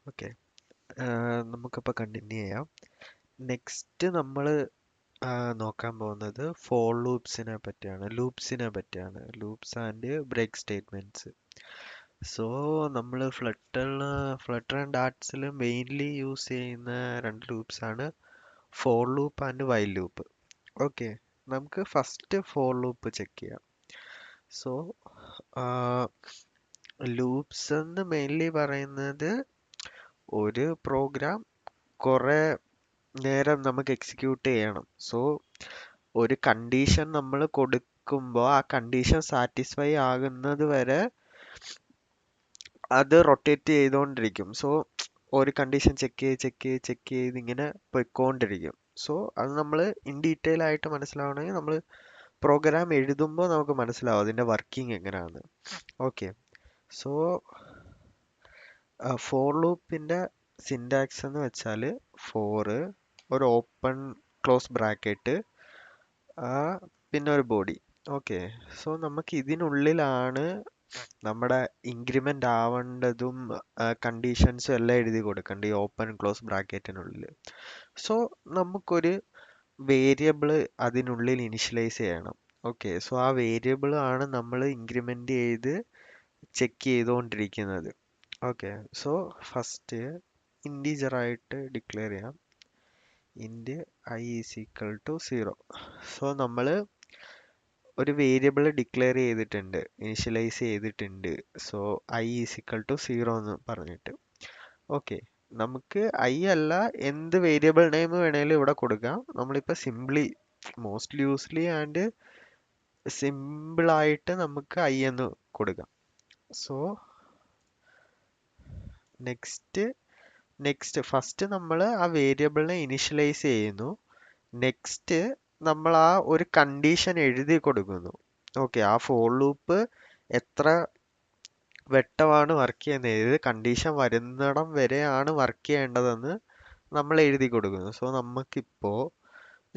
Okay. നമുക്കപ്പോൾ continue ചെയ്യാം. Next നമ്മൾ നോക്കാൻ പോകുന്നത് ഫോർ ലൂപ്സിനെ പറ്റിയാണ്. Loops and break statements. So നമ്മൾ ഫ്ലട്ടർ ആൻഡ് ആർട്സിൽ മെയിൻലി യൂസ് ചെയ്യുന്ന രണ്ട് ലൂപ്സ് ആണ് for loop and while loop. Okay, നമുക്ക് ഫസ്റ്റ് ഫോർ ലൂപ്പ് ചെക്ക് ചെയ്യാം. സോ ലൂപ്സ് എന്ന് മെയിൻലി പറയുന്നത് ഒരു പ്രോഗ്രാം കുറെ നേരം നമുക്ക് എക്സിക്യൂട്ട് ചെയ്യണം. സോ ഒരു കണ്ടീഷൻ നമ്മൾ കൊടുക്കുമ്പോൾ ആ കണ്ടീഷൻ സാറ്റിസ്ഫൈ ആകുന്നത് വരെ അത് റൊട്ടേറ്റ് ചെയ്തുകൊണ്ടിരിക്കും. സോ ഒരു കണ്ടീഷൻ ചെക്ക് ചെയ്ത് ഇങ്ങനെ പോയിക്കൊണ്ടിരിക്കും. സോ അത് നമ്മൾ ഇൻ ഡീറ്റെയിൽ ആയിട്ട് മനസ്സിലാവണമെങ്കിൽ നമ്മൾ പ്രോഗ്രാം എഴുതുമ്പോൾ നമുക്ക് മനസ്സിലാവും അതിന്റെ വർക്കിംഗ് എങ്ങനെയാണ്. ഓക്കെ. സോ ഫോർ ലൂപ്പിന്റെ സിൻടാക്സ് എന്ന് വെച്ചാൽ ഫോർ, ഒരു ഓപ്പൺ ക്ലോസ് ബ്രാക്കറ്റ്, പിന്നെ ഒരു ബോഡി. ഓക്കെ. സോ നമുക്ക് ഇതിനുള്ളിലാണ് നമ്മുടെ ഇൻക്രിമെന്റ് ആവേണ്ടതും കണ്ടീഷൻസും എല്ലാം എഴുതി കൊടുക്കേണ്ടത് ഈ ഓപ്പൺ ക്ലോസ് ബ്രാക്കറ്റിനുള്ളിൽ. സോ നമുക്കൊരു വേരിയബിൾ അതിനുള്ളിൽ ഇനിഷ്യലൈസ് ചെയ്യണം. ഓക്കെ. സോ ആ വേരിയബിൾ ആണ് നമ്മൾ ഇൻക്രിമെന്റ് ചെയ്ത് ചെക്ക് ചെയ്തുകൊണ്ടിരിക്കുന്നത്. ഓക്കെ. സോ ഫസ്റ്റ് ഇൻറ്റീജർ ആയിട്ട് ഡിക്ലെയർ ചെയ്യാം. Int I is equal to 0. So നമ്മൾ ഒരു വേരിയബിൾ ഡിക്ലെയർ ചെയ്തിട്ടുണ്ട്, ഇനിഷ്യലൈസ് ചെയ്തിട്ടുണ്ട്. So I is equal to 0 എന്ന് പറഞ്ഞിട്ട്. ഓക്കെ. നമുക്ക് ഐ അല്ല എന്ത് വേരിയബിൾ നെയിം വേണേലും ഇവിടെ കൊടുക്കാം. നമ്മളിപ്പോൾ മോസ്റ്റ്ലി യൂസ്ലി ആൻഡ് സിമ്പിൾ ആയിട്ട് നമുക്ക് ഐ എന്ന് കൊടുക്കാം. സോ നെക്സ്റ്റ് ഫസ്റ്റ് നമ്മൾ ആ വേരിയബിളിനെ ഇനിഷ്യലൈസ് ചെയ്യുന്നു. നെക്സ്റ്റ് നമ്മൾ ആ ഒരു കണ്ടീഷൻ എഴുതി കൊടുക്കുന്നു. ഓക്കെ. ആ ഫോർ ലൂപ്പ് എത്ര വെട്ടമാണ് വർക്ക് ചെയ്യുന്നത്, ഏത് കണ്ടീഷൻ വരുന്നിടം വരെയാണ് വർക്ക് ചെയ്യേണ്ടതെന്ന് നമ്മൾ എഴുതി കൊടുക്കുന്നു. സോ നമുക്കിപ്പോ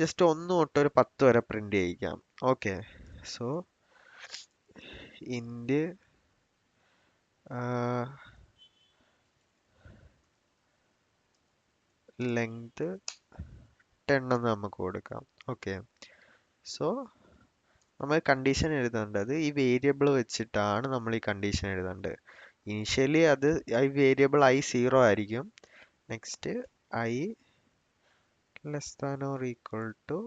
ജസ്റ്റ് 1 തൊട്ട് ഒരു 10 വരെ പ്രിന്റ് ചെയ്യിക്കാം. ഓക്കെ. സോ ഇൻറ്റ് ലെങ്ത് 10 എന്ന് നമുക്ക് കൊടുക്കാം. ഓക്കെ. സോ നമ്മൾ കണ്ടീഷൻ എഴുതേണ്ടത് ഈ വേരിയബിൾ വെച്ചിട്ടാണ് നമ്മൾ ഈ കണ്ടീഷൻ എഴുതേണ്ടത്. ഇനിഷ്യലി അത് ഈ വേരിയബിൾ ഐ 0 ആയിരിക്കും. Next i less than or equal to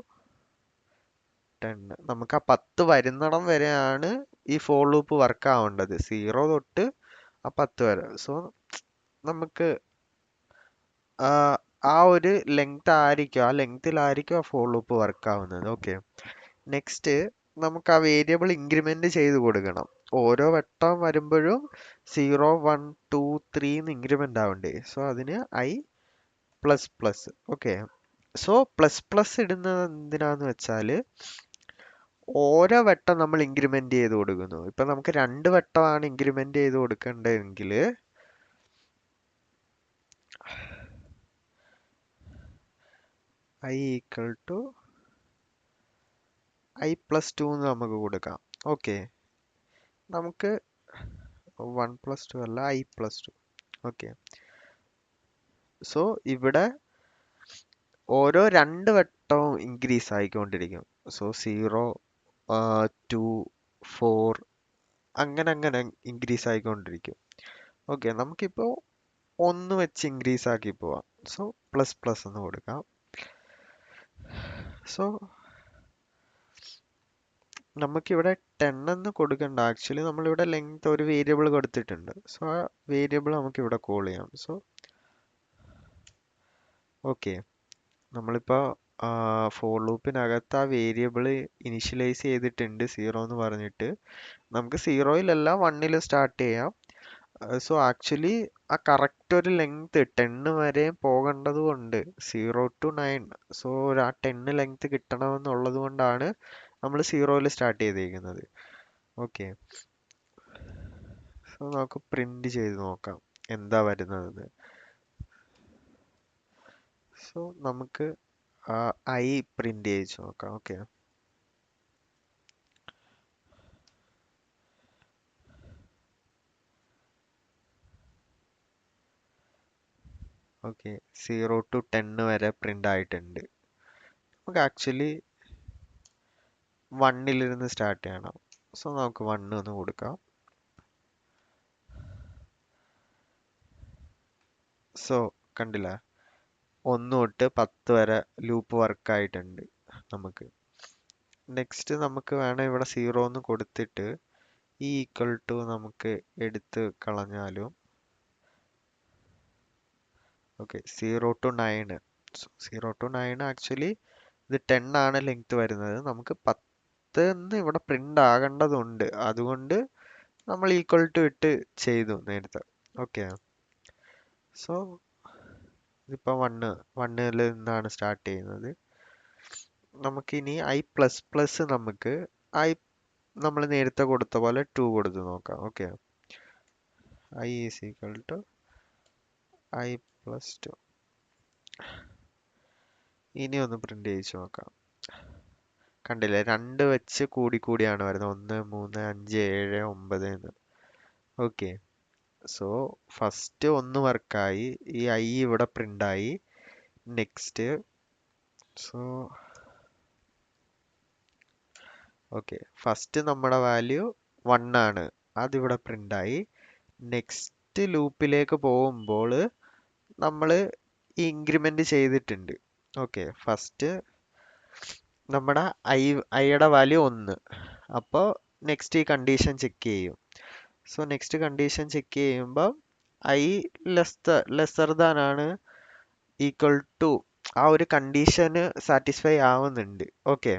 10. നമുക്ക് ആ 10 വരുന്നിടം വരെയാണ് ഈ ഫോർ ലൂപ്പ് വർക്ക് ആവേണ്ടത്, 0 തൊട്ട് ആ 10 വരെ. സോ നമുക്ക് ആ ആ ഒരു ലെങ്ത് ആയിരിക്കും, ആ ലെങ്തിലായിരിക്കും ആ ഫോർ ലൂപ്പ് വർക്ക് ആവുന്നത്. ഓക്കെ. നെക്സ്റ്റ് നമുക്ക് ആ വേരിയബിൾ ഇൻക്രിമെന്റ് ചെയ്ത് കൊടുക്കണം. ഓരോ വട്ടം വരുമ്പോഴും 0 1 2 3 എന്ന് ഇൻക്രിമെന്റ് ആവണ്ടേ. സോ അതിന് I plus plus. Okay. So plus plus ഇടുന്നത് എന്തിനാന്ന് വെച്ചാൽ ഓരോ വട്ടം നമ്മൾ ഇൻക്രിമെന്റ് ചെയ്ത് കൊടുക്കുന്നു. ഇപ്പൊ നമുക്ക് 2 വട്ടമാണ് ഇൻക്രിമെന്റ് ചെയ്ത് കൊടുക്കേണ്ടതെങ്കിൽ I equal to I plus 2 എന്ന് നമുക്ക് കൊടുക്കാം. ഓക്കെ. നമുക്ക് 1 പ്ലസ് 2 അല്ല, ഐ പ്ലസ് 2. ഓക്കെ. സോ ഇവിടെ ഓരോ 2 വട്ടവും ഇൻക്രീസ് ആയിക്കൊണ്ടിരിക്കും. സോ 0 2 4 അങ്ങനെ അങ്ങനെ ഇൻക്രീസ് ആയിക്കൊണ്ടിരിക്കും. ഓക്കെ. നമുക്കിപ്പോൾ 1 വെച്ച് ഇൻക്രീസ് ആക്കി പോവാം. സോ പ്ലസ് പ്ലസ് എന്ന് കൊടുക്കാം. സോ നമുക്കിവിടെ 10 എന്ന് കൊടുക്കണ്ട. ആക്ച്വലി നമ്മളിവിടെ ലെങ്ത് ഒരു വേരിയബിൾ കൊടുത്തിട്ടുണ്ട്. സോ ആ വേരിയബിൾ നമുക്ക് ഇവിടെ കോൾ ചെയ്യാം. So okay. നമ്മളിപ്പോൾ ഫോർ ലൂപ്പിനകത്ത് ആ വേരിയബിൾ ഇനിഷ്യലൈസ് ചെയ്തിട്ടുണ്ട് 0 എന്ന് പറഞ്ഞിട്ട്. നമുക്ക് 0-ലല്ല 1-ൽ സ്റ്റാർട്ട് ചെയ്യാം. സോ ആക്ച്വലി ആ കറക്റ്റ് ഒരു ലെങ്ത് 10 വരെ പോകേണ്ടത് കൊണ്ട് 0 to 9. സോ ആ 10 ലെങ്ത് കിട്ടണമെന്നുള്ളത് കൊണ്ടാണ് നമ്മൾ 0-ൽ സ്റ്റാർട്ട് ചെയ്തേക്കുന്നത്. ഓക്കെ. സോ നമുക്ക് പ്രിന്റ് ചെയ്ത് നോക്കാം എന്താ വരുന്നത്. സോ നമുക്ക് ഐ പ്രിന്റ് ചെയ്ത് നോക്കാം. ഓക്കെ. ഓക്കെ, 0 to 10 വരെ പ്രിന്റ് ആയിട്ടുണ്ട്. നമുക്ക് ആക്ച്വലി 1-ലിരുന്ന് സ്റ്റാർട്ട് ചെയ്യണം. സോ നമുക്ക് 1 ഒന്ന് കൊടുക്കാം. സോ കണ്ടില്ല, 1 തൊട്ട് 10 വരെ ലൂപ്പ് വർക്ക് ആയിട്ടുണ്ട് നമുക്ക്. നെക്സ്റ്റ് നമുക്ക് വേണം ഇവിടെ 0 എന്ന് കൊടുത്തിട്ട് ഈ ഈക്വൽ ടു നമുക്ക് എടുത്ത് കളഞ്ഞാലും ഓക്കെ. 0 to 9, 0 to 9 ആക്ച്വലി ഇത് 10 ആണ് ലെങ്ത് വരുന്നത്. നമുക്ക് 10 എന്ന് ഇവിടെ പ്രിന്റ് ആകേണ്ടതുണ്ട്, അതുകൊണ്ട് നമ്മൾ ഈക്വൽ ടു ഇട്ട് ചെയ്തു നേരത്തെ. ഓക്കെ, സോ ഇതിപ്പോ 1-ൽ നിന്നാണ് സ്റ്റാർട്ട് ചെയ്യുന്നത്. നമുക്കിനി i++ നമുക്ക് i നമ്മൾ നേരത്തെ കൊടുത്ത പോലെ 2 കൊടുത്ത് നോക്കാം. Okay, i is equal to i+2. ഇനി ഒന്ന് പ്രിന്റ് ചെയ്യിച്ചു നോക്കാം. കണ്ടില്ലേ, 2 വെച്ച് കൂടി കൂടിയാണ് വരുന്നത്. 1, 3, 5, 7, 9 എന്ന്. ഓക്കെ, സോ ഫസ്റ്റ് 1 വർക്കായി, ഈ i ഇവിടെ പ്രിന്റ് ആയി. നെക്സ്റ്റ് സോ ഓക്കെ, ഫസ്റ്റ് നമ്മുടെ വാല്യൂ 1 ആണ്, അതിവിടെ പ്രിന്റ് ആയി. നെക്സ്റ്റ് ലൂപ്പിലേക്ക് പോകുമ്പോൾ നമ്മൾ ഇൻക്രിമെന്റ് ചെയ്തിട്ടുണ്ട്. ഓക്കെ, ഫസ്റ്റ് നമ്മുടെ ഐയുടെ വാല്യൂ 1, അപ്പോൾ നെക്സ്റ്റ് ഈ കണ്ടീഷൻ ചെക്ക് ചെയ്യും. സോ നെക്സ്റ്റ് കണ്ടീഷൻ ചെക്ക് ചെയ്യുമ്പോൾ ഐ ലെസ്സർ ദാൻ ആണ് ഈക്വൽ ടു ആ ഒരു കണ്ടീഷന് സാറ്റിസ്ഫൈ ആവുന്നുണ്ട്. ഓക്കെ,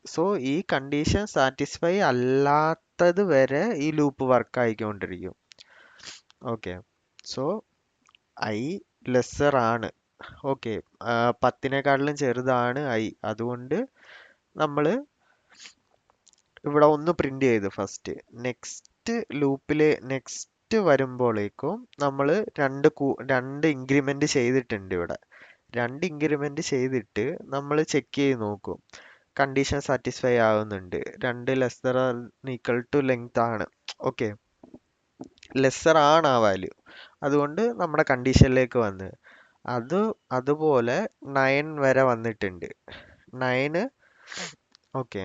സോ ഈ കണ്ടീഷൻ സാറ്റിസ്ഫൈ അല്ലാത്തത് വരെ ഈ ലൂപ്പ് വർക്ക് ആയിക്കൊണ്ടിരിക്കും. ഓക്കെ, സോ ഐ ലെസ്സർ ആണ്. ഓക്കെ, 10-നേക്കാട്ടിലും ചെറുതാണ് ഐ, അതുകൊണ്ട് നമ്മൾ ഇവിടെ 1 പ്രിന്റ് ചെയ്തു ഫസ്റ്റ്. നെക്സ്റ്റ് ലൂപ്പില് നെക്സ്റ്റ് വരുമ്പോഴേക്കും നമ്മൾ രണ്ട് ഇൻക്രിമെന്റ് ചെയ്തിട്ടുണ്ട് ഇവിടെ. 2 ഇൻക്രിമെന്റ് ചെയ്തിട്ട് നമ്മൾ ചെക്ക് ചെയ്ത് നോക്കും, കണ്ടീഷൻ സാറ്റിസ്ഫൈ ആവുന്നുണ്ട്. 2 ലെസ്സർ ഈക്വൽ ടു ലെങ്ത് ആണ്. ഓക്കെ, ലെസ്സർ ആണ് ആ വാല്യൂ, അതുകൊണ്ട് നമ്മുടെ കണ്ടീഷനിലേക്ക് വന്ന് അതുപോലെ 9 വരെ വന്നിട്ടുണ്ട്. 9 ഓക്കെ,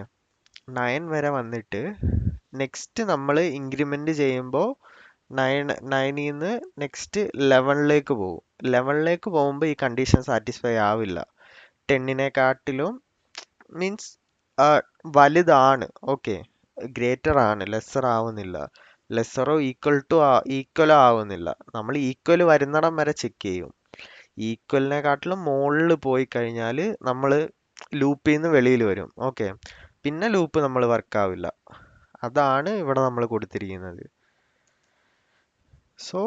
9 വരെ വന്നിട്ട് നെക്സ്റ്റ് നമ്മൾ ഇൻക്രിമെന്റ് ചെയ്യുമ്പോൾ 9ൽ നിന്ന് നെക്സ്റ്റ് 11ലേക്ക് പോകും. 11ലേക്ക് പോകുമ്പോൾ ഈ കണ്ടീഷൻ സാറ്റിസ്ഫൈ ആവില്ല. 10-നേക്കാട്ടിലും മീൻസ് വലുതാണ്. ഓക്കെ, ഗ്രേറ്റർ ആണ്, ലെസ്സർ ആവുന്നില്ല. ലെസ്സറോ ഈക്വലോ ആവുന്നില്ല. നമ്മൾ ഈക്വൽ വരുന്നിടം വരെ ചെക്ക് ചെയ്യും. ഈക്വലിനെക്കാട്ടിലും മുകളിൽ പോയി കഴിഞ്ഞാൽ നമ്മൾ ലൂപ്പിൽ നിന്ന് വെളിയിൽ വരും. ഓക്കെ, പിന്നെ ലൂപ്പ് നമ്മൾ വർക്ക് ആവില്ല. അതാണ് ഇവിടെ നമ്മൾ കൊടുത്തിരിക്കുന്നത്. സോ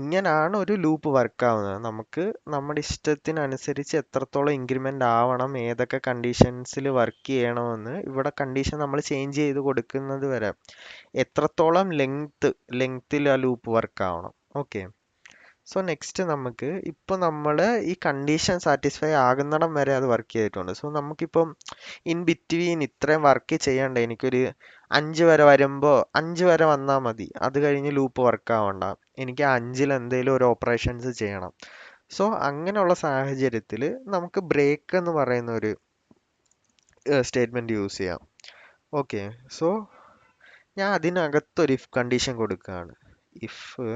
ഇങ്ങനാണ് ഒരു ലൂപ്പ് വർക്ക് ആവുന്നത്. നമുക്ക് നമ്മുടെ ഇഷ്ടത്തിനനുസരിച്ച് എത്രത്തോളം ഇൻക്രിമെന്റ് ആവണം, ഏതൊക്കെ കണ്ടീഷൻസിൽ വർക്ക് ചെയ്യണമെന്ന് ഇവിടെ കണ്ടീഷൻ നമ്മൾ ചേഞ്ച് ചെയ്ത് കൊടുക്കുന്നത് വരെ എത്രത്തോളം ലെങ്ത്തിൽ ആ ലൂപ്പ് വർക്ക് ആവണം. ഓക്കെ, സോ നെക്സ്റ്റ് നമുക്ക് ഇപ്പൊ നമ്മൾ ഈ കണ്ടീഷൻ സാറ്റിസ്ഫൈ ആകുന്നിടം വരെ അത് വർക്ക് ചെയ്തിട്ടുണ്ട്. സോ നമുക്കിപ്പം ഇൻ ബിറ്റ്വീൻ ഇത്രയും വർക്ക് ചെയ്യണ്ട, എനിക്കൊരു 5 വരെ വരുമ്പോൾ 5 വരെ വന്നാൽ മതി, അത് കഴിഞ്ഞ് ലൂപ്പ് വർക്ക് ആവണ്ട, എനിക്ക് 5-ൽ എന്തെങ്കിലും ഒരു ഓപ്പറേഷൻസ് ചെയ്യണം. സോ അങ്ങനെയുള്ള സാഹചര്യത്തിൽ നമുക്ക് ബ്രേക്ക് എന്ന് പറയുന്ന ഒരു സ്റ്റേറ്റ്മെന്റ് യൂസ് ചെയ്യാം. ഓക്കെ, സോ ഞാൻ അതിനകത്തൊരു ഇഫ് കണ്ടീഷൻ കൊടുക്കുകയാണ്. ഇഫ്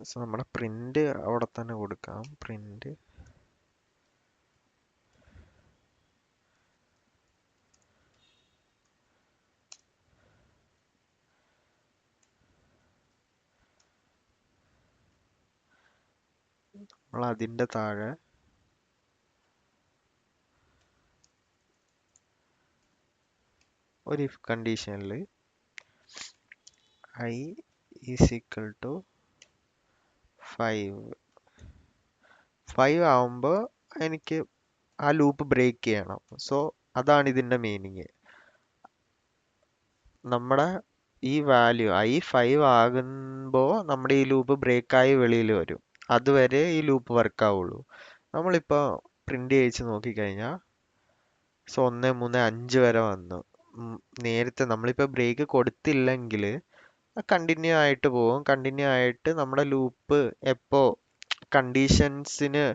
സോ നമ്മുടെ പ്രിന്റ് അവിടെ തന്നെ കൊടുക്കാം. പ്രിന്റ് നമ്മൾ അതിന്റെ താഴെ ഒരു ഇഫ് കണ്ടീഷനിൽ ഐ ഈസ് ഈക്വൽ ടു 5 ആവുമ്പോൾ എനിക്ക് ആ ലൂപ്പ് ബ്രേക്ക് ചെയ്യണം. സോ അതാണ് ഇതിന്റെ മീനിങ്. നമ്മുടെ ഈ വാല്യൂ i 5 ആകുമ്പോൾ നമ്മുടെ ഈ ലൂപ്പ് ബ്രേക്കായി വെളിയിൽ വരും. അതുവരെ ഈ ലൂപ്പ് വർക്ക് ആവുള്ളൂ. നമ്മളിപ്പോൾ പ്രിന്റ് ചെയ്യിച്ച് നോക്കിക്കഴിഞ്ഞാൽ സോ 1, 3, 5 വരെ വന്നു. നേരത്തെ നമ്മളിപ്പോൾ ബ്രേക്ക് കൊടുത്തില്ലെങ്കിൽ കണ്ടിന്യൂ ആയിട്ട് പോകും. കണ്ടിന്യൂ ആയിട്ട് നമ്മുടെ ലൂപ്പ് എപ്പോ കണ്ടീഷൻസിന്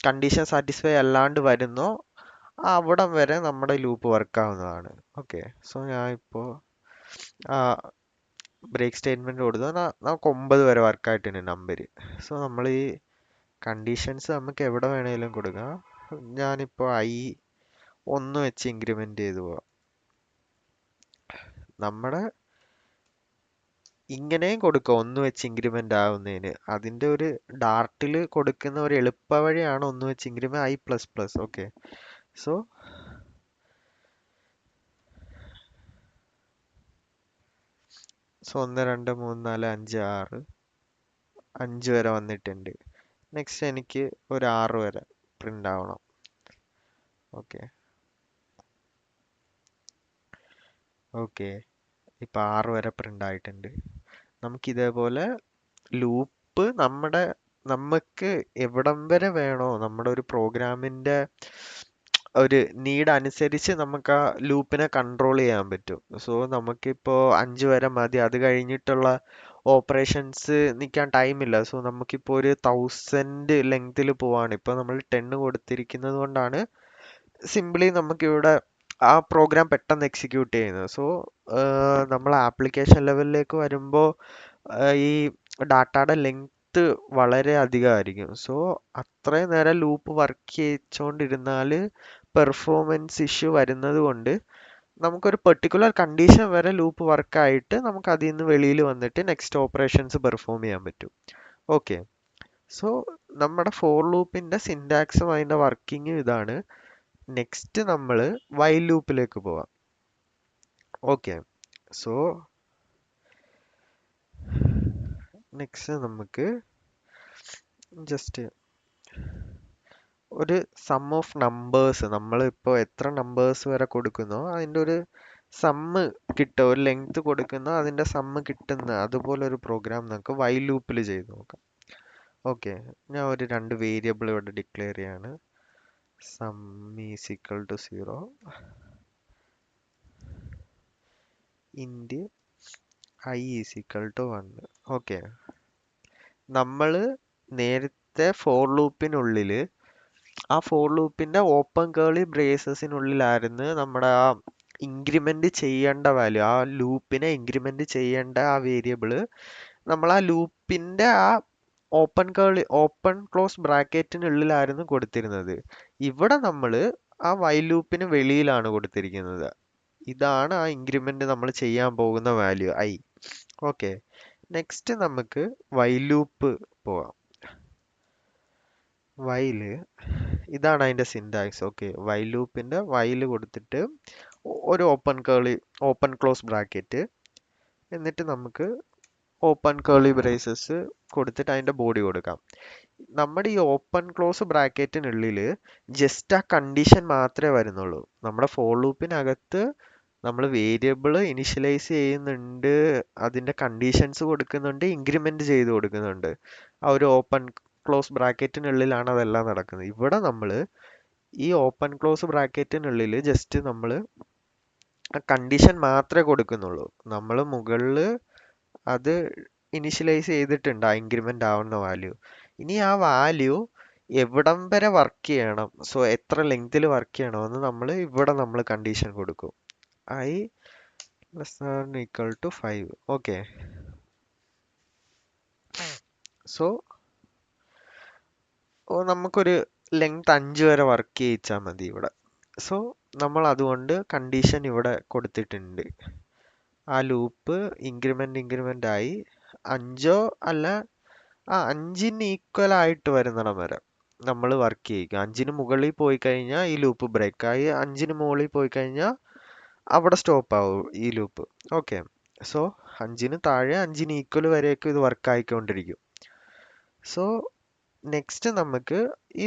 കണ്ടീഷൻ സാറ്റിസ്ഫൈ അല്ലാണ്ട് വരുന്നോ അവിടം വരെ നമ്മുടെ ലൂപ്പ് വർക്ക് ആവുന്നതാണ്. ഓക്കെ, സോ ഞാൻ ഇപ്പോ ബ്രേക്ക് സ്റ്റേറ്റ്മെന്റ് കൊടുത്താൽ നമുക്ക് 9 വരെ വർക്ക് ആയിട്ടുണ്ട് നമ്പർ. സോ നമ്മൾ ഈ കണ്ടീഷൻസ് നമുക്ക് എവിടെ വേണേലും കൊടുക്കാം. ഞാനിപ്പോ ഒന്ന് വെച്ച് ഇൻക്രിമെന്റ് ചെയ്തു പോവാം. നമ്മുടെ ഇങ്ങനെയും കൊടുക്കാം ഒന്ന് വെച്ച് ഇൻക്രിമെന്റ് ആവുന്നതിന്. അതിന്റെ ഒരു ഡാർട്ടിൽ കൊടുക്കുന്ന ഒരു എളുപ്പ വഴിയാണ് ഒന്ന് വെച്ച് ഇൻക്രിമെന്റ് i++. ഓക്കെ, സോ 1 2 3 4 5 6 5 വരെ വന്നിട്ടുണ്ട്. നെക്സ്റ്റ് എനിക്ക് ഒരു 6 വരെ പ്രിന്റ് ആവണം. ഓക്കെ ഓക്കെ, ഇപ്പൊ 6 വരെ പ്രിന്റ് ആയിട്ടുണ്ട്. നമുക്ക് ഇതേപോലെ ലൂപ്പ് നമുക്ക് എവിടം വരെ വേണോ നമ്മുടെ ഒരു പ്രോഗ്രാമിന്റെ ഒരു നീഡ് അനുസരിച്ച് നമുക്ക് ആ ലൂപ്പിനെ കൺട്രോൾ ചെയ്യാൻ പറ്റും. സോ നമുക്കിപ്പോ 5 വരെ മതി, അത് കഴിഞ്ഞിട്ടുള്ള ഓപ്പറേഷൻസ് നിൽക്കാൻ ടൈമില്ല. സോ നമുക്കിപ്പോ ഒരു 1000 ലെങ്തിൽ പോവാണ്. ഇപ്പൊ നമ്മൾ 10 കൊടുത്തിരിക്കുന്നത് കൊണ്ടാണ് സിംപ്ലി നമുക്കിവിടെ ആ പ്രോഗ്രാം പെട്ടെന്ന് എക്സിക്യൂട്ട് ചെയ്യുന്നത്. സോ നമ്മൾ ആപ്ലിക്കേഷൻ ലെവലിലേക്ക് വരുമ്പോൾ ഈ ഡാറ്റയുടെ ലെങ്ത് വളരെ അധികമായിരിക്കും. സോ അത്രയും നേരം ലൂപ്പ് വർക്ക് ചെയ്യിച്ചുകൊണ്ടിരുന്നാൽ പെർഫോമൻസ് ഇഷ്യൂ വരുന്നത് കൊണ്ട് നമുക്കൊരു പെർട്ടിക്കുലർ കണ്ടീഷൻ വരെ ലൂപ്പ് വർക്ക് ആയിട്ട് നമുക്ക് അതിൽ നിന്ന് വെളിയിൽ വന്നിട്ട് നെക്സ്റ്റ് ഓപ്പറേഷൻസ് പെർഫോം ചെയ്യാൻ പറ്റും. ഓക്കെ, സോ നമ്മുടെ ഫോർ ലൂപ്പിന്റെ സിൻടാക്സും അതിന്റെ വർക്കിങ്ങും ഇതാണ്. നെക്സ്റ്റ് നമ്മൾ വൈൽ ലൂപ്പിലേക്ക് പോവാം. ഓക്കെ, സോ നെക്സ്റ്റ് നമുക്ക് ജസ്റ്റ് ഒരു സം ഓഫ് നമ്പേഴ്സ്, നമ്മൾ ഇപ്പോൾ എത്ര നമ്പേഴ്സ് വരെ കൊടുക്കുന്നോ അതിൻ്റെ ഒരു സമ്മ് കിട്ടുക, ഒരു ലെങ്ത് കൊടുക്കുന്ന അതിൻ്റെ സമ്മ് കിട്ടുന്ന അതുപോലെ ഒരു പ്രോഗ്രാം നമുക്ക് വൈൽ ലൂപ്പിൽ ചെയ്ത് നോക്കാം. ഓക്കെ, ഞാൻ ഒരു 2 വേരിയബിൾ ഇവിടെ ഡിക്ലെയർ ചെയ്യാണ്. Sum is equal to 0, int i is equal to 1. Okay, നമ്മൾ നേരത്തെ ഫോർ ലൂപ്പിനുള്ളിൽ ആ ഫോർ ലൂപ്പിന്റെ ഓപ്പൺ കേളി ബ്രേസസിനുള്ളിലായിരുന്നു നമ്മുടെ ആ ഇൻക്രിമെന്റ് ചെയ്യേണ്ട വാല്യൂ, ആ ലൂപ്പിനെ ഇൻക്രിമെന്റ് ചെയ്യേണ്ട ആ വേരിയബിള് നമ്മൾ ആ ലൂപ്പിന്റെ ആ ഓപ്പൺ ക്ലോസ് ബ്രാക്കറ്റിനുള്ളിലായിരുന്നു കൊടുത്തിരുന്നത്. ഇവിടെ നമ്മൾ ആ വൈൽ ലൂപ്പിന് വെളിയിലാണ് കൊടുത്തിരിക്കുന്നത്. ഇതാണ് ആ ഇൻക്രിമെന്റ് നമ്മൾ ചെയ്യാൻ പോകുന്ന വാല്യൂ i. ഓക്കെ, നെക്സ്റ്റ് നമുക്ക് വൈൽ ലൂപ്പ് പോവാം. വൈല് ഇതാണ് അതിന്റെ സിൻടാക്സ്. ഓക്കെ, വൈൽ ലൂപ്പിന്റെ വൈല് കൊടുത്തിട്ട് ഒരു ഓപ്പൺ ക്ലോസ് ബ്രാക്കറ്റ്, എന്നിട്ട് നമുക്ക് ഓപ്പൺ കേളി ബ്രേസസ് കൊടുത്തിട്ട് അതിന്റെ ബോഡി കൊടുക്കാം. നമ്മുടെ ഈ ഓപ്പൺ ക്ലോസ് ബ്രാക്കറ്റിനുള്ളിൽ ജസ്റ്റ് ആ കണ്ടീഷൻ മാത്രമേ വരുന്നുള്ളൂ. നമ്മുടെ ഫോർ ലൂപ്പിനകത്ത് നമ്മൾ വേരിയബിൾ ഇനിഷ്യലൈസ് ചെയ്യുന്നുണ്ട്, അതിന്റെ കണ്ടീഷൻസ് കൊടുക്കുന്നുണ്ട്, ഇൻക്രിമെന്റ് ചെയ്ത് കൊടുക്കുന്നുണ്ട്. ആ ഒരു ഓപ്പൺ ക്ലോസ് ബ്രാക്കറ്റിനുള്ളിലാണ് അതെല്ലാം നടക്കുന്നത്. ഇവിടെ നമ്മൾ ഈ ഓപ്പൺ ക്ലോസ് ബ്രാക്കറ്റിനുള്ളിൽ ജസ്റ്റ് നമ്മൾ കണ്ടീഷൻ മാത്രമേ കൊടുക്കുന്നുള്ളൂ. നമ്മൾ മുകളിൽ അത് ഇനിഷ്യലൈസ് ചെയ്തിട്ടുണ്ട് ആ ഇൻക്രിമെന്റ് ആവുന്ന വാല്യൂ. ഇനി ആ വാല്യൂ എവിടം വരെ വർക്ക് ചെയ്യണം, സോ എത്ര ലെങ്തിൽ വർക്ക് ചെയ്യണമെന്ന് നമ്മൾ കണ്ടീഷൻ കൊടുക്കും. i > 5. ഓക്കെ, സോ നമുക്കൊരു ലെങ്ത് 5 വരെ വർക്ക് ചെയ്യിച്ചാൽ മതി ഇവിടെ. സോ നമ്മൾ അതുകൊണ്ട് കണ്ടീഷൻ ഇവിടെ കൊടുത്തിട്ടുണ്ട്. ആ ലൂപ്പ് ഇൻക്രിമെന്റ് ആയി 5 അല്ല 5ന് ഈക്വൽ ആയിട്ട് വരുന്നിടം വരെ നമ്മൾ വർക്ക് ചെയ്യിക്കും. 5ന് മുകളിൽ പോയി കഴിഞ്ഞാൽ ഈ ലൂപ്പ് ബ്രേക്ക് ആയി, 5ന് മുകളിൽ പോയി കഴിഞ്ഞാൽ അവിടെ സ്റ്റോപ്പ് ആവും ഈ ലൂപ്പ്. ഓക്കെ, സോ 5ന് താഴെ 5ന് ഈക്വൽ വരെയൊക്കെ ഇത് വർക്ക് ആയിക്കൊണ്ടിരിക്കും. സോ നെക്സ്റ്റ് നമുക്ക് ഈ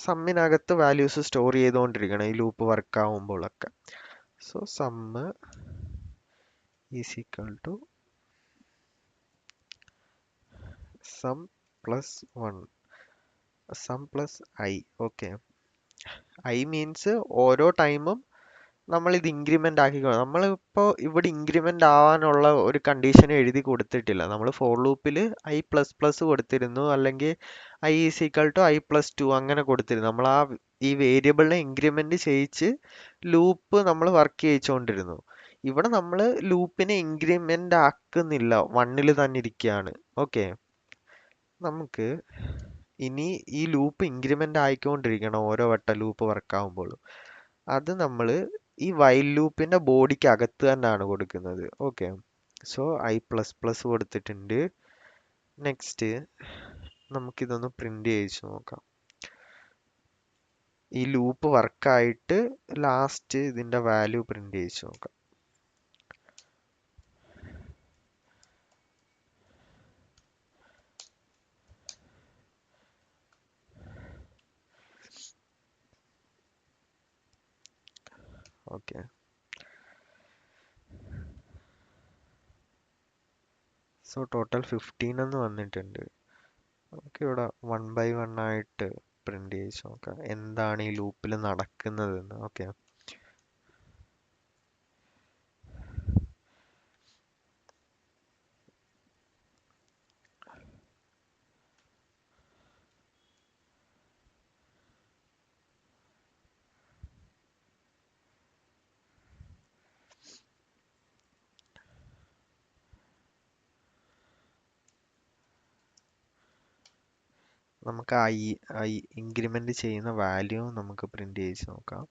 സമ്മിനകത്ത് വാല്യൂസ് സ്റ്റോർ ചെയ്തുകൊണ്ടിരിക്കണം ഈ ലൂപ്പ് വർക്ക് ആവുമ്പോഴൊക്കെ. So sum is equal to sum plus 1, sum plus i. Okay, i means ഓരോ ടൈമും നമ്മളിത് ഇൻക്രിമെന്റ് ആക്കിക്കോ. നമ്മളിപ്പോ ഇവിടെ ഇൻക്രിമെന്റ് ആവാനുള്ള ഒരു കണ്ടീഷൻ എഴുതി കൊടുത്തിട്ടില്ല. നമ്മൾ ഫോർ ലൂപ്പിൽ ഐ പ്ലസ് പ്ലസ് കൊടുത്തിരുന്നു, അല്ലെങ്കിൽ i is equal to I plus two അങ്ങനെ കൊടുത്തിരുന്നു. നമ്മൾ ഈ വേരിയബിളിനെ ഇൻക്രിമെന്റ് ചെയ്യിച്ച് ലൂപ്പ് നമ്മൾ വർക്ക് ചെയ്യിച്ചുകൊണ്ടിരുന്നു. ഇവിടെ നമ്മൾ ലൂപ്പിനെ ഇൻക്രിമെന്റ് ആക്കുന്നില്ല, വണ്ണിൽ തന്നെ ഇരിക്കുകയാണ്. ഓക്കെ, നമുക്ക് ഇനി ഈ ലൂപ്പ് ഇൻക്രിമെന്റ് ആയിക്കൊണ്ടിരിക്കണം ഓരോ വട്ടം ലൂപ്പ് വർക്ക് ആകുമ്പോഴും. അത് നമ്മൾ ഈ വൈൽ ലൂപ്പിന്റെ ബോഡിക്ക് അകത്ത് തന്നെയാണ് കൊടുക്കുന്നത്. Okay, so I plus plus കൊടുത്തിട്ടുണ്ട്. നെക്സ്റ്റ് നമുക്കിതൊന്ന് പ്രിന്റ് ചെയ്യിച്ച് നോക്കാം. ഈ ലൂപ്പ് വർക്കായിട്ട് ലാസ്റ്റ് ഇതിന്റെ വാല്യൂ പ്രിന്റ് ചെയ്യിച്ച് നോക്കാം. ഓക്കെ, സോ ടോട്ടൽ 15 എന്ന് വന്നിട്ടുണ്ട്. നമുക്ക് ഇവിടെ 1 ബൈ 1 ആയിട്ട് പ്രിന്റ് ചെയ്ത് നോക്കാം എന്താണ് ഈ ലൂപ്പിൽ നടക്കുന്നതെന്ന്. ഓക്കെ, നമുക്ക് ഐ ഇൻക്രിമെന്റ് ചെയ്യുന്ന വാല്യൂ നമുക്ക് പ്രിന്റ് ചെയ്ത് നോക്കാം.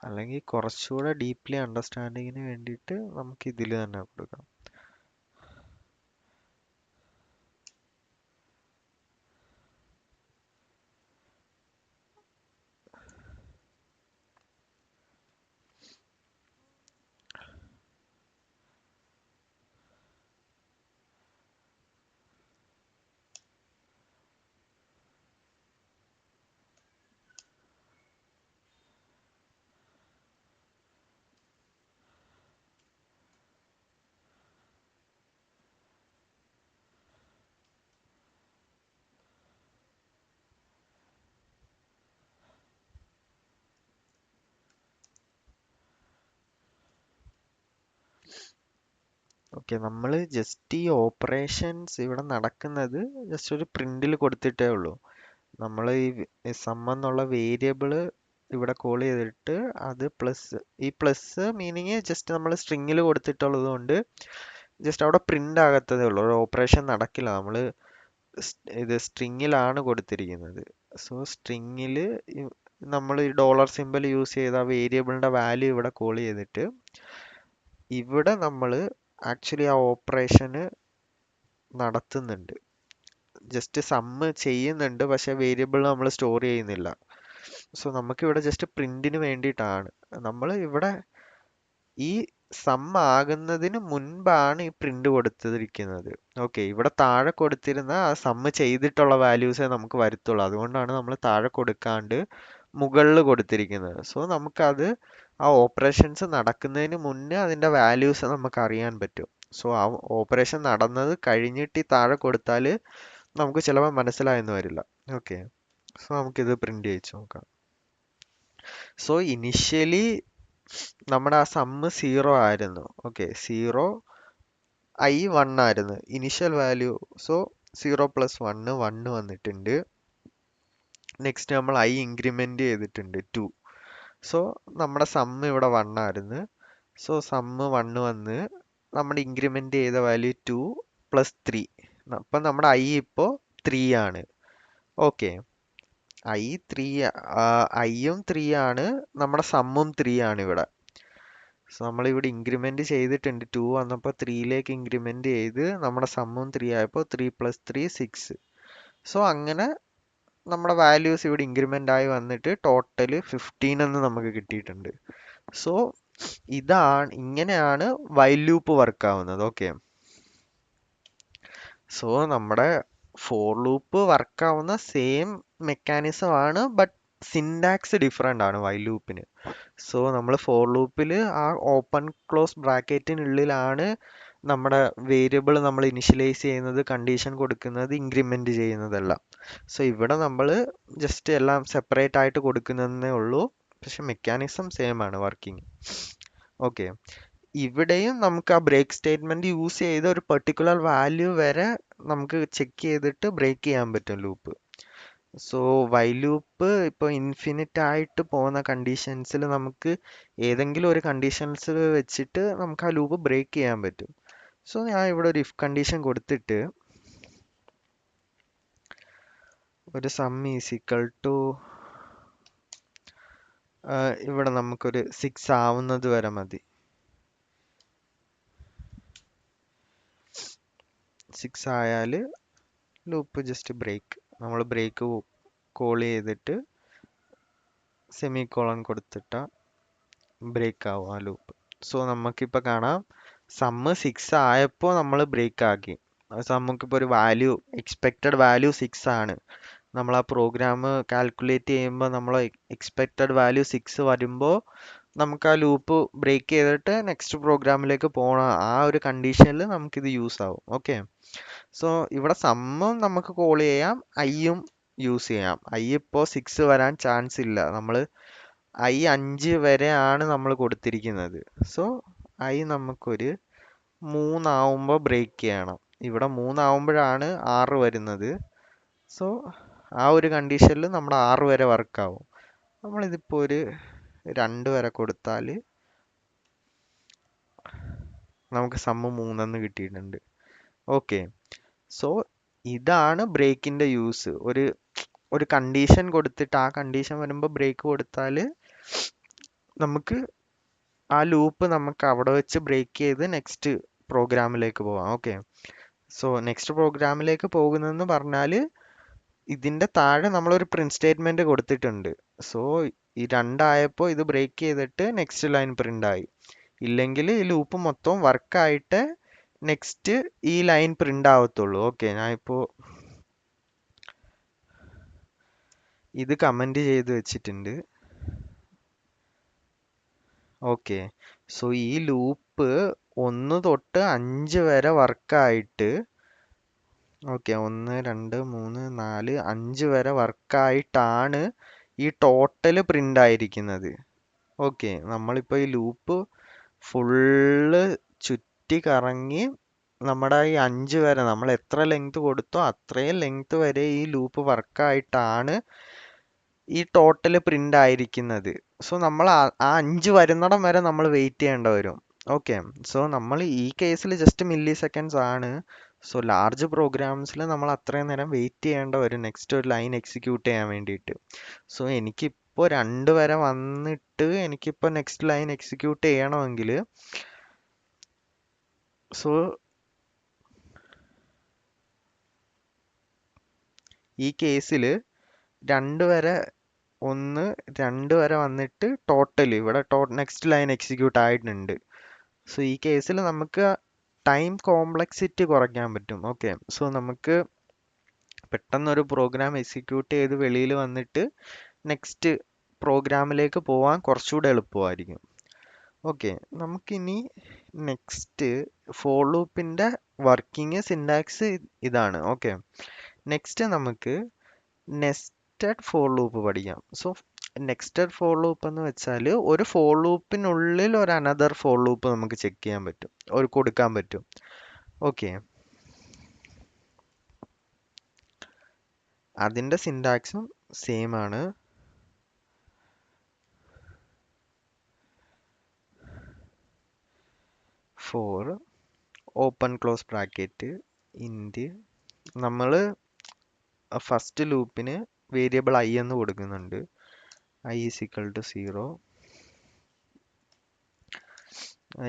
അല്ലെങ്കിൽ കുറച്ചുകൂടെ ഡീപ്ലി അണ്ടർസ്റ്റാൻഡിങ്ങിന് വേണ്ടിയിട്ട് നമുക്ക് ഇതിൽ തന്നെ കൊടുക്കാം. ഓക്കെ, നമ്മൾ ജസ്റ്റ് ഈ ഓപ്പറേഷൻസ് ഇവിടെ നടക്കുന്നത് ജസ്റ്റ് ഒരു പ്രിന്റിൽ കൊടുത്തിട്ടേ ഉള്ളൂ. നമ്മൾ ഈ സം എന്നുള്ള വേരിയബിള് ഇവിടെ കോൾ ചെയ്തിട്ട് അത് പ്ലസ്, ഈ പ്ലസ് മീനിങ് ജസ്റ്റ് നമ്മൾ സ്ട്രിങ്ങിൽ കൊടുത്തിട്ടുള്ളത് കൊണ്ട് ജസ്റ്റ് അവിടെ പ്രിന്റ് ആകത്തതേ ഉള്ളൂ, ഒരു ഓപ്പറേഷൻ നടക്കില്ല. നമ്മൾ ഇത് സ്ട്രിങ്ങിലാണ് കൊടുത്തിരിക്കുന്നത്. സോ സ്ട്രിങ്ങിൽ നമ്മൾ ഈ ഡോളർ സിമ്പൽ യൂസ് ചെയ്ത വേരിയബിളിന്റെ വാല്യൂ ഇവിടെ കോൾ ചെയ്തിട്ട് ഇവിടെ നമ്മൾ ആക്ച്വലി ആ ഓപ്പറേഷന് നടത്തുന്നുണ്ട്. ജസ്റ്റ് സമ്മ് ചെയ്യുന്നുണ്ട്, പക്ഷെ വേരിയബിൾ നമ്മൾ സ്റ്റോർ ചെയ്യുന്നില്ല. സോ നമുക്കിവിടെ ജസ്റ്റ് പ്രിന്റിന് വേണ്ടിയിട്ടാണ് നമ്മൾ ഇവിടെ ഈ സം ആകുന്നതിന് മുൻപാണ് ഈ പ്രിന്റ് കൊടുത്തിരിക്കുന്നത്. ഓക്കെ, ഇവിടെ താഴെ കൊടുത്തിരുന്ന ആ സമ്മ് ചെയ്തിട്ടുള്ള വാല്യൂസേ നമുക്ക് വരത്തുള്ളൂ. അതുകൊണ്ടാണ് നമ്മൾ താഴെ കൊടുക്കാണ്ട് മുകളിൽ കൊടുത്തിരിക്കുന്നത്. സോ നമുക്കത് ആ ഓപ്പറേഷൻസ് നടക്കുന്നതിന് മുന്നേ അതിന്റെ വാല്യൂസ് നമുക്ക് അറിയാൻ പറ്റും. സോ ആ ഓപ്പറേഷൻ നടന്നത് കഴിഞ്ഞിട്ട് ഈ താഴെ കൊടുത്താൽ നമുക്ക് ചിലപ്പോൾ മനസ്സിലായെന്ന് വരില്ല. ഓക്കെ, സോ നമുക്കിത് പ്രിന്റ് ചെയ്യിച്ച് നോക്കാം. സോ ഇനിഷ്യലി നമ്മുടെ ആ സമ്മ് 0 ആയിരുന്നു. ഓക്കെ, 0 ഐ 1 ആയിരുന്നു ഇനിഷ്യൽ വാല്യൂ. സോ 0 പ്ലസ് 1 1 വന്നിട്ടുണ്ട്. നെക്സ്റ്റ് നമ്മൾ ഐ ഇൻക്രിമെന്റ് ചെയ്തിട്ടുണ്ട് 2. സോ നമ്മുടെ സമ്മ് ഇവിടെ 1 ആയിരുന്നു. സോ സമ്മ് 1 വന്ന് നമ്മുടെ ഇൻക്രിമെന്റ് ചെയ്ത വാല്യൂ 2 പ്ലസ് 3. അപ്പം നമ്മുടെ ഐ ഇപ്പോൾ 3 ആണ്. ഓക്കെ, ഐ 3, ഐയും 3 ആണ്, നമ്മുടെ സമ്മും 3 ആണ് ഇവിടെ. സോ നമ്മളിവിടെ ഇൻക്രിമെന്റ് ചെയ്തിട്ടുണ്ട്. 2 വന്നപ്പോൾ 3ലേക്ക് ഇൻക്രിമെന്റ് ചെയ്ത് നമ്മുടെ സമ്മും 3 ആയപ്പോൾ 3 പ്ലസ് 3 6. സോ അങ്ങനെ നമ്മുടെ വാല്യൂസ് ഇവിടെ ഇൻക്രിമെന്റ് ആയി വന്നിട്ട് ടോട്ടൽ 15 എന്ന് നമുക്ക് കിട്ടിയിട്ടുണ്ട്. സോ ഇങ്ങനെയാണ് വൈൽ ലൂപ്പ് വർക്ക് ആവുന്നത്. ഓക്കെ, സോ നമ്മുടെ ഫോർ ലൂപ്പ് വർക്ക് ആവുന്ന സെയിം മെക്കാനിസം ആണ്, ബട്ട് സിൻടാക്സ് ഡിഫറെന്റ് ആണ് വൈൽ ലൂപ്പിന്. സോ നമ്മൾ ഫോർ ലൂപ്പിൽ ആ ഓപ്പൺ ക്ലോസ് ബ്രാക്കറ്റിനുള്ളിലാണ് നമ്മുടെ വേരിയബിൾ നമ്മൾ ഇനിഷ്യലൈസ് ചെയ്യുന്നത്, കണ്ടീഷൻ കൊടുക്കുന്നത്, ഇൻക്രിമെന്റ് ചെയ്യുന്നതല്ല. സോ ഇവിടെ നമ്മൾ ജസ്റ്റ് എല്ലാം സെപ്പറേറ്റ് ആയിട്ട് കൊടുക്കുന്നതേ ഉള്ളൂ. പക്ഷെ മെക്കാനിസം സെയിം ആണ് വർക്കിംഗ്. ഓക്കെ, ഇവിടെയും നമുക്ക് ആ ബ്രേക്ക് സ്റ്റേറ്റ്മെന്റ് യൂസ് ചെയ്ത് ഒരു പെർട്ടിക്കുലർ വാല്യൂ വരെ നമുക്ക് ചെക്ക് ചെയ്തിട്ട് ബ്രേക്ക് ചെയ്യാൻ പറ്റും ലൂപ്പ്. സോ വൈൽ ലൂപ്പ് ഇപ്പോൾ ഇൻഫിനിറ്റ് ആയിട്ട് പോകുന്ന കണ്ടീഷൻസിൽ നമുക്ക് ഏതെങ്കിലും ഒരു കണ്ടീഷൻസ് വെച്ചിട്ട് നമുക്ക് ആ ലൂപ്പ് ബ്രേക്ക് ചെയ്യാൻ പറ്റും. സോ ഞാൻ ഇവിടെ ഒരു ഇഫ് കണ്ടീഷൻ കൊടുത്തിട്ട് ഒരു സം ഈസ് ഈക്വൽ ടു ഇവിടെ നമുക്കൊരു 6 ആവുന്നത് വരെ മതി. 6 ആയാൽ ലൂപ്പ് ജസ്റ്റ് ബ്രേക്ക്, നമ്മൾ ബ്രേക്ക് കോൾ ചെയ്തിട്ട് സെമി കോളൻ കൊടുത്തിട്ട ബ്രേക്ക് ആവും ആ ലൂപ്പ്. സോ നമുക്കിപ്പോൾ കാണാം സമ്മ് 6 ആയപ്പോൾ നമ്മൾ ബ്രേക്ക് ആക്കി. നമുക്കിപ്പോൾ ഒരു വാല്യൂ, എക്സ്പെക്റ്റഡ് വാല്യൂ 6 ആണ്. നമ്മൾ ആ പ്രോഗ്രാം കാൽക്കുലേറ്റ് ചെയ്യുമ്പോൾ നമ്മൾ എക്സ്പെക്റ്റഡ് വാല്യൂ 6 വരുമ്പോൾ നമുക്ക് ആ ലൂപ്പ് ബ്രേക്ക് ചെയ്തിട്ട് നെക്സ്റ്റ് പ്രോഗ്രാമിലേക്ക് പോകണം. ആ ഒരു കണ്ടീഷനിൽ നമുക്കിത് യൂസ് ആവും. ഓക്കെ, സോ ഇവിടെ സമ്മും നമുക്ക് കോൾ ചെയ്യാം, ഐയും യൂസ് ചെയ്യാം. ഐ ഇപ്പോൾ 6 വരാൻ ചാൻസ് ഇല്ല, നമ്മൾ ഐ 5 വരെയാണ് നമ്മൾ കൊടുത്തിരിക്കുന്നത്. സോ ഐ നമുക്കൊരു 3 ആവുമ്പോൾ ബ്രേക്ക് ചെയ്യണം. ഇവിടെ 3 ആവുമ്പോഴാണ് 6 വരുന്നത്. സോ ആ ഒരു കണ്ടീഷനിൽ നമ്മുടെ 6 വരെ വർക്കാവും. നമ്മളിതിപ്പോൾ ഒരു 2 വരെ കൊടുത്താൽ നമുക്ക് സമ്മ് 3 കിട്ടിയിട്ടുണ്ട്. ഓക്കെ, സോ ഇതാണ് ബ്രേക്കിന്റെ യൂസ്. ഒരു കണ്ടീഷൻ കൊടുത്തിട്ട് ആ കണ്ടീഷൻ വരുമ്പോൾ ബ്രേക്ക് കൊടുത്താൽ നമുക്ക് ആ ലൂപ്പ് നമുക്ക് അവിടെ വെച്ച് ബ്രേക്ക് ചെയ്ത് നെക്സ്റ്റ് പ്രോഗ്രാമിലേക്ക് പോവാം. ഓക്കെ, സോ നെക്സ്റ്റ് പ്രോഗ്രാമിലേക്ക് പോകുന്നതെന്ന് പറഞ്ഞാൽ ഇതിന്റെ താഴെ നമ്മളൊരു പ്രിന്റ് സ്റ്റേറ്റ്മെന്റ് കൊടുത്തിട്ടുണ്ട്. സോ ഈ 2 ആയപ്പോൾ ഇത് ബ്രേക്ക് ചെയ്തിട്ട് നെക്സ്റ്റ് ലൈൻ പ്രിന്റ് ആയി. ഇല്ലെങ്കിൽ ഈ ലൂപ്പ് മൊത്തം വർക്കായിട്ട് നെക്സ്റ്റ് ഈ ലൈൻ പ്രിന്റ് ആവത്തുള്ളൂ. ഓക്കെ, ഞാനിപ്പോൾ ഇത് കമന്റ് ചെയ്ത് വെച്ചിട്ടുണ്ട്. ഓക്കെ, സോ ഈ ലൂപ്പ് 1 തൊട്ട് 5 വരെ വർക്കായിട്ട്, ഓക്കെ 1 2 3 4 5 വരെ വർക്കായിട്ടാണ് ഈ ടോട്ടൽ പ്രിന്റ് ആയിരിക്കുന്നത്. ഓക്കെ, നമ്മളിപ്പോൾ ഈ ലൂപ്പ് ഫുള്ള് ചുറ്റി കറങ്ങി നമ്മുടെ ഈ 5 വരെ നമ്മൾ എത്ര ലെങ്ത് കൊടുത്തോ അത്രയും ലെങ്ത് വരെ ഈ ലൂപ്പ് വർക്കായിട്ടാണ് ഈ ടോട്ടൽ പ്രിന്റ് ആയിരിക്കുന്നത്. സോ നമ്മൾ ആ 5 വരുന്നിടം വരെ നമ്മൾ വെയിറ്റ് ചെയ്യേണ്ട വരും. ഓക്കെ, സോ നമ്മൾ ഈ കേസിൽ ജസ്റ്റ് മില്ലി സെക്കൻഡ്സ് ആണ്. സോ ലാർജ് പ്രോഗ്രാംസിൽ നമ്മൾ അത്രയും നേരം വെയിറ്റ് ചെയ്യേണ്ട വരും നെക്സ്റ്റ് ഒരു ലൈൻ എക്സിക്യൂട്ട് ചെയ്യാൻ വേണ്ടിയിട്ട്. സോ എനിക്കിപ്പോൾ 2 വരെ വന്നിട്ട് എനിക്കിപ്പോൾ നെക്സ്റ്റ് ലൈൻ എക്സിക്യൂട്ട് ചെയ്യണമെങ്കിൽ, സോ ഈ കേസിൽ 2 വരെ 1 2 വരെ വന്നിട്ട് ടോട്ടൽ ഇവിടെ നെക്സ്റ്റ് ലൈൻ എക്സിക്യൂട്ട് ആയിട്ടുണ്ട്. സോ ഈ കേസിൽ നമുക്ക് ടൈം കോംപ്ലക്സിറ്റി കുറയ്ക്കാൻ പറ്റും. ഓക്കെ, സോ നമുക്ക് പെട്ടെന്നൊരു പ്രോഗ്രാം എക്സിക്യൂട്ട് ചെയ്ത് വെളിയിൽ വന്നിട്ട് നെക്സ്റ്റ് പ്രോഗ്രാമിലേക്ക് പോകാൻ കുറച്ചുകൂടെ എളുപ്പമായിരിക്കും. ഓക്കെ, നമുക്കിനി നെക്സ്റ്റ് ഫോർ ലൂപ്പിൻ്റെ വർക്കിംഗ് സിൻടാക്സ് ഇതാണ്. ഓക്കെ, നെക്സ്റ്റ് നമുക്ക് നെസ്റ്റഡ് ഫോർ ലൂപ്പ് പഠിക്കാം. സോ നെക്സ്റ്റഡ് ഫോർ ലൂപ്പ് എന്ന് വെച്ചാൽ ഒരു ഫോർ ലൂപ്പിനുള്ളിൽ ഒരു അനദർ ഫോർ ലൂപ്പ് നമുക്ക് ചെക്ക് ചെയ്യാൻ പറ്റും, ഒരു കൊടുക്കാൻ പറ്റും. ഓക്കെ, അതിൻ്റെ സിൻടാക്സും സെയിം ആണ്. For open close bracket int, നമ്മൾ ഫസ്റ്റ് ലൂപ്പിന് വേരിയബിൾ ഐ എന്ന് കൊടുക്കുന്നുണ്ട്. I is equal to 0,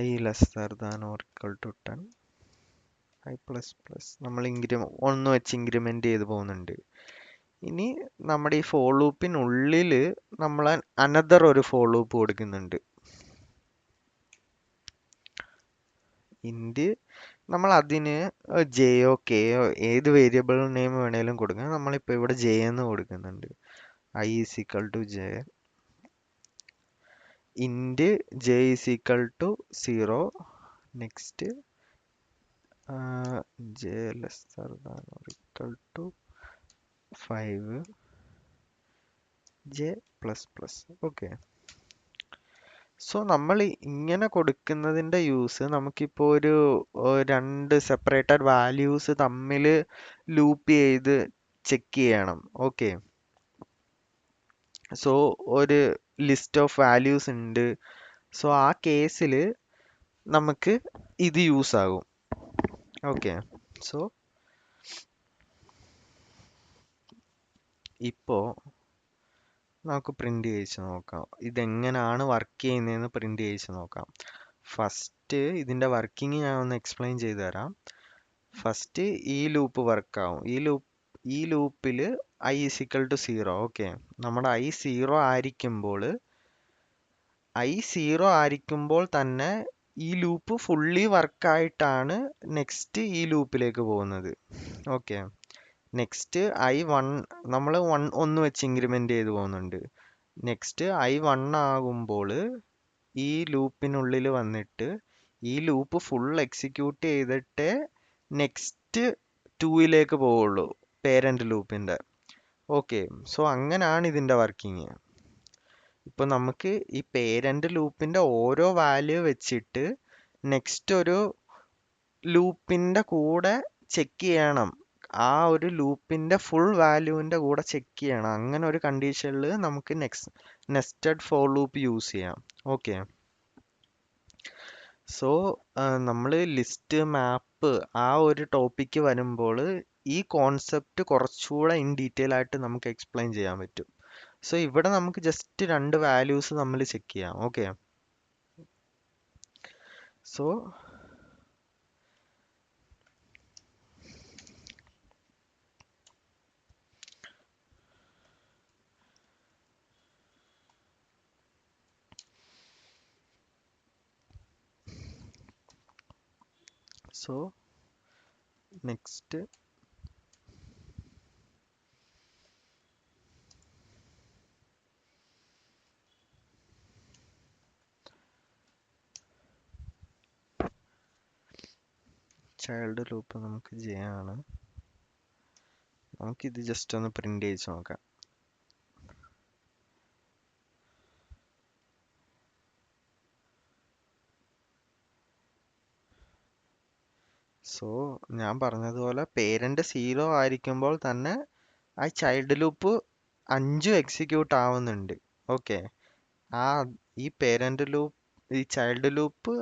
i lesser than or equal to 10, i plus plus നമ്മൾ ഒന്ന് വെച്ച് ഇൻക്രിമെന്റ് ചെയ്ത് പോകുന്നുണ്ട്. ഇനി നമ്മുടെ ഈ ഫോർ ലൂപ്പിനുള്ളിൽ നമ്മൾ അനദർ ഒരു ഫോർ ലൂപ്പ് കൊടുക്കുന്നുണ്ട്. ഇൻറ്റ് നമ്മൾ അതിന് ജെയോ കെയോ ഏത് വേരിയബിൾ നെയിം വേണേലും കൊടുക്കാം. നമ്മളിപ്പോൾ ഇവിടെ ജെ എന്ന് കൊടുക്കുന്നുണ്ട്. I is equal to J, int J is equal to 0, next j lesser than or equal to 5 j plus plus. Okay, so നമ്മൾ ഇങ്ങനെ കൊടുക്കുന്നതിന്റെ യൂസ് നമുക്കിപ്പോൾ ഒരു രണ്ട് സെപ്പറേറ്റഡ് വാല്യൂസ് തമ്മിൽ ലൂപ്പ് ചെയ്ത് ചെക്ക് ചെയ്യണം. ഓക്കെ, സോ ഒരു ലിസ്റ്റ് ഓഫ് വാല്യൂസ് ഉണ്ട്. സോ ആ കേസിൽ നമുക്ക് ഇത് യൂസ് ആകും. ഓക്കെ, സോ ഇപ്പോൾ നമുക്ക് പ്രിന്റ് ചെയ്യിച്ച് നോക്കാം. ഇതെങ്ങനെയാണ് വർക്ക് ചെയ്യുന്നതെന്ന് പ്രിന്റ് ചെയ്യിച്ച് നോക്കാം. ഫസ്റ്റ് ഇതിന്റെ വർക്കിംഗ് ഞാൻ ഒന്ന് എക്സ്പ്ലെയിൻ ചെയ്തു തരാം. ഫസ്റ്റ് ഈ ലൂപ്പ് വർക്ക് ആവും. ഈ ലൂപ്പിൽ i is equal to 0. Okay, നമ്മുടെ i 0 ആയിരിക്കുമ്പോൾ തന്നെ ഈ ലൂപ്പ് ഫുള്ളി വർക്കായിട്ടാണ് നെക്സ്റ്റ് ഈ ലൂപ്പിലേക്ക് പോകുന്നത്. ഓക്കെ, നെക്സ്റ്റ് നമ്മൾ ഒന്ന് വെച്ച് ഇൻക്രിമെന്റ് ചെയ്ത് പോകുന്നുണ്ട്. നെക്സ്റ്റ് i1 ആകുമ്പോൾ ഈ ലൂപ്പിനുള്ളിൽ വന്നിട്ട് ഈ ലൂപ്പ് ഫുൾ എക്സിക്യൂട്ട് ചെയ്തിട്ട് നെക്സ്റ്റ് 2ലേക്ക് പോവുള്ളൂ, പേരന്റ് ലൂപ്പിന്റെ. ഓക്കെ, സോ അങ്ങനാണ് ഇതിന്റെ വർക്കിംഗ്. ഇപ്പൊ നമുക്ക് ഈ പേരന്റ് ലൂപ്പിന്റെ ഓരോ വാല്യൂ വെച്ചിട്ട് നെക്സ്റ്റ് ഒരു ലൂപ്പിന്റെ കൂടെ ചെക്ക് ചെയ്യണം. ആ ഒരു ലൂപ്പിന്റെ ഫുൾ വാല്യൂവിന്റെ കൂടെ ചെക്ക് ചെയ്യണം. അങ്ങനെ ഒരു കണ്ടീഷനിൽ നമുക്ക് നെസ്റ്റഡ് ഫോർ ലൂപ്പ് യൂസ് ചെയ്യാം. ഓക്കെ, സോ നമ്മൾ ലിസ്റ്റ് മാപ്പ് ആ ഒരു ടോപ്പിക്ക് വരുമ്പോൾ ഈ കോൺസെപ്റ്റ് കുറച്ചുകൂടെ ഇൻ ഡീറ്റെയിൽ ആയിട്ട് നമുക്ക് എക്സ്പ്ലെയിൻ ചെയ്യാൻ പറ്റും. സോ ഇവിടെ നമുക്ക് ജസ്റ്റ് രണ്ട് വാല്യൂസ് നമ്മൾ ചെക്ക് ചെയ്യാം. Okay, so next child loop നമുക്ക് ചെയ്യാണ്. നമുക്കിത് ജസ്റ്റ് ഒന്ന് പ്രിന്റ് ചെയ്ത് നോക്കാം. സോ ഞാൻ പറഞ്ഞതുപോലെ പേരന്റ് 0 ആയിരിക്കുമ്പോൾ തന്നെ ആ ചൈൽഡ് ലൂപ്പ് 5 എക്സിക്യൂട്ട് ആവുന്നുണ്ട്. ഓക്കെ, ആ ഈ പേരന്റ് ലൂപ്പ് ഈ ചൈൽഡ് ലൂപ്പ്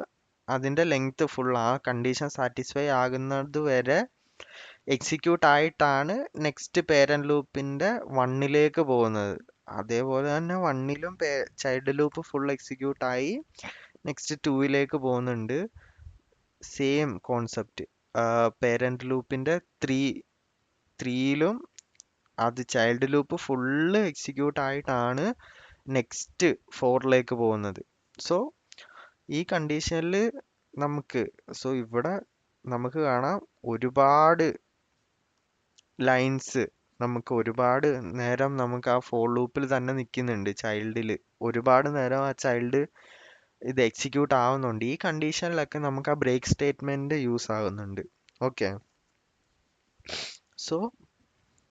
അതിന്റെ ലെങ്ത് ഫുൾ ആ കണ്ടീഷൻ സാറ്റിസ്ഫൈ ആകുന്നത് വരെ എക്സിക്യൂട്ട് ആയിട്ടാണ് നെക്സ്റ്റ് പേരന്റ് ലൂപ്പിന്റെ 1ലേക്ക് പോകുന്നത്. അതേപോലെ തന്നെ 1ലും ചൈൽഡ് ലൂപ്പ് ഫുൾ എക്സിക്യൂട്ട് ആയി നെക്സ്റ്റ് 2ലേക്ക് പോകുന്നുണ്ട്. Same concept. പേരന്റ് ലൂപ്പിന്റെ 3ലും അത് ചൈൽഡ് ലൂപ്പ് ഫുള്ള് എക്സിക്യൂട്ട് ആയിട്ടാണ് നെക്സ്റ്റ് 4ലേക്ക് പോകുന്നത്. സോ ഈ കണ്ടീഷനിൽ ഇവിടെ നമുക്ക് കാണാം ഒരുപാട് ലൈൻസ് നമുക്ക് ഒരുപാട് നേരം നമുക്ക് ആ ഫോർ ലൂപ്പിൽ തന്നെ നിൽക്കുന്നുണ്ട്. ചൈൽഡിൽ ഒരുപാട് നേരം ആ ചൈൽഡ് ഇത് എക്സിക്യൂട്ട് ആവുന്നുണ്ട്. ഈ കണ്ടീഷനിലൊക്കെ നമുക്ക് ആ ബ്രേക്ക് സ്റ്റേറ്റ്മെന്റ് യൂസ് ആകുന്നുണ്ട്. Okay, so